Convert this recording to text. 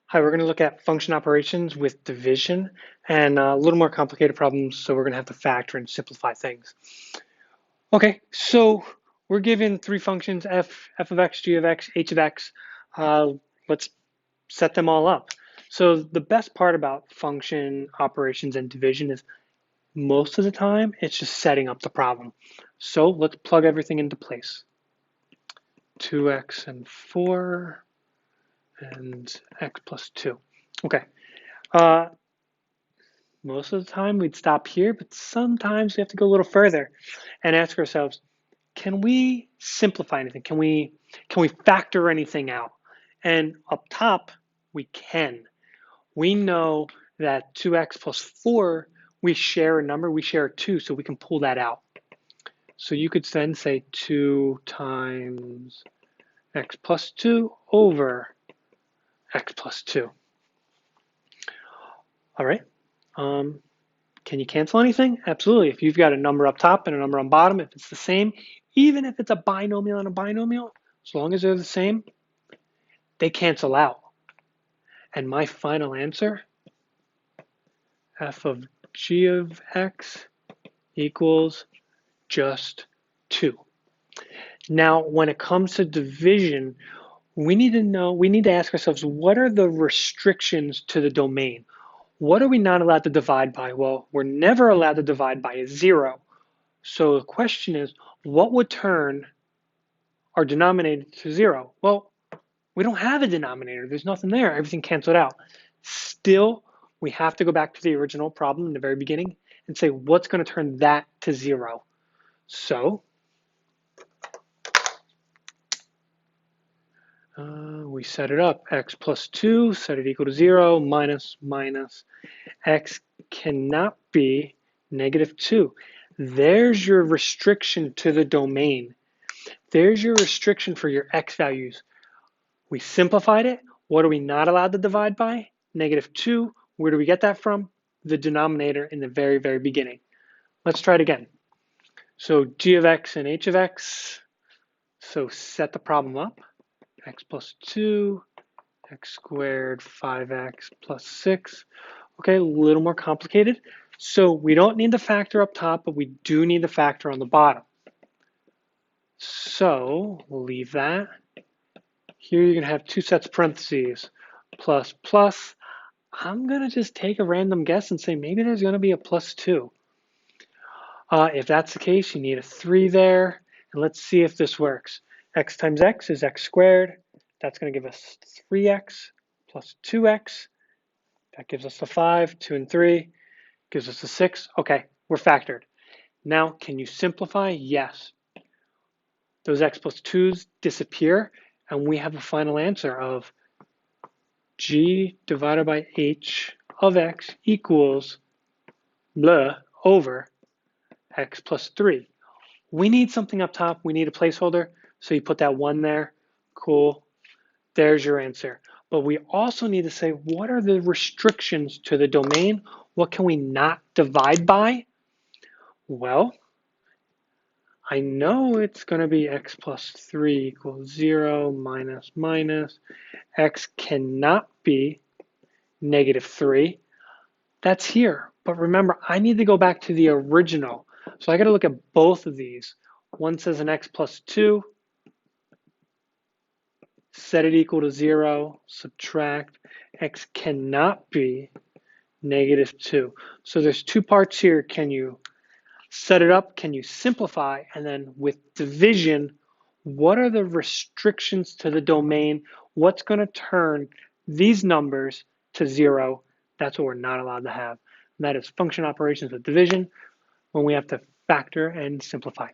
Hi, we're going to look at function operations with division and a little more complicated problems, so we're going to have to factor and simplify things. Okay, so we're given three functions, f of x, g of x, h of x. Let's set them all up. So the best part about function operations and division is most of the time, it's just setting up the problem. So let's plug everything into place. 2x and 4 and x plus 2. Okay. Uh, Most of the time we'd stop here, but sometimes we have to go a little further and ask ourselves, can we simplify anything? Can we factor anything out? And up top, we can. We know that 2x plus 4, we share a number, we share 2, so we can pull that out. So you could then say 2 times x plus 2 over x plus 2. All right. Can you cancel anything? Absolutely. If you've got a number up top and a number on bottom, if it's the same, even if it's a binomial and a binomial, as long as they're the same, they cancel out. And my final answer, f of g of x equals just 2. Now, when it comes to division, we need to ask ourselves, what are the restrictions to the domain? What are we not allowed to divide by? Well, we're never allowed to divide by a 0. So the question is, what would turn our denominator to 0? Well, we don't have a denominator. There's nothing there. Everything canceled out. Still, we have to go back to the original problem in the very beginning and say, what's going to turn that to 0? So we set it up. X plus 2, set it equal to 0, minus, x cannot be negative 2. There's your restriction to the domain. There's your restriction for your x values. We simplified it. What are we not allowed to divide by? Negative 2. Where do we get that from? The denominator in the very, very beginning. Let's try it again. So g of x and h of x. So set the problem up. X plus 2, x squared, 5x plus 6. Okay, a little more complicated. So we don't need the factor up top, but we do need the factor on the bottom. So we'll leave that. Here you're going to have two sets of parentheses, plus, plus. I'm going to just take a random guess and say maybe there's going to be a plus 2. If that's the case, you need a 3 there. And let's see if this works. X times x is x squared. That's going to give us 3x plus 2x. That gives us the 5. 2 and 3 gives us the 6. Okay, we're factored. Now, can you simplify? Yes. Those x plus 2's disappear, and we have a final answer of g divided by h of x equals blah over x plus 3. We need something up top. We need a placeholder. So you put that 1 there. Cool. There's your answer. But we also need to say, what are the restrictions to the domain? What can we not divide by? Well, I know it's going to be x plus 3 equals 0 minus minus. X cannot be negative 3. That's here. But remember, I need to go back to the original. So I got to look at both of these. One says an x plus 2. Set it equal to 0. Subtract. X cannot be negative 2. So there's two parts here. Can you set it up? Can you simplify? And then with division, what are the restrictions to the domain? What's going to turn these numbers to 0? That's what we're not allowed to have. And that is function operations with division when we have to factor and simplify.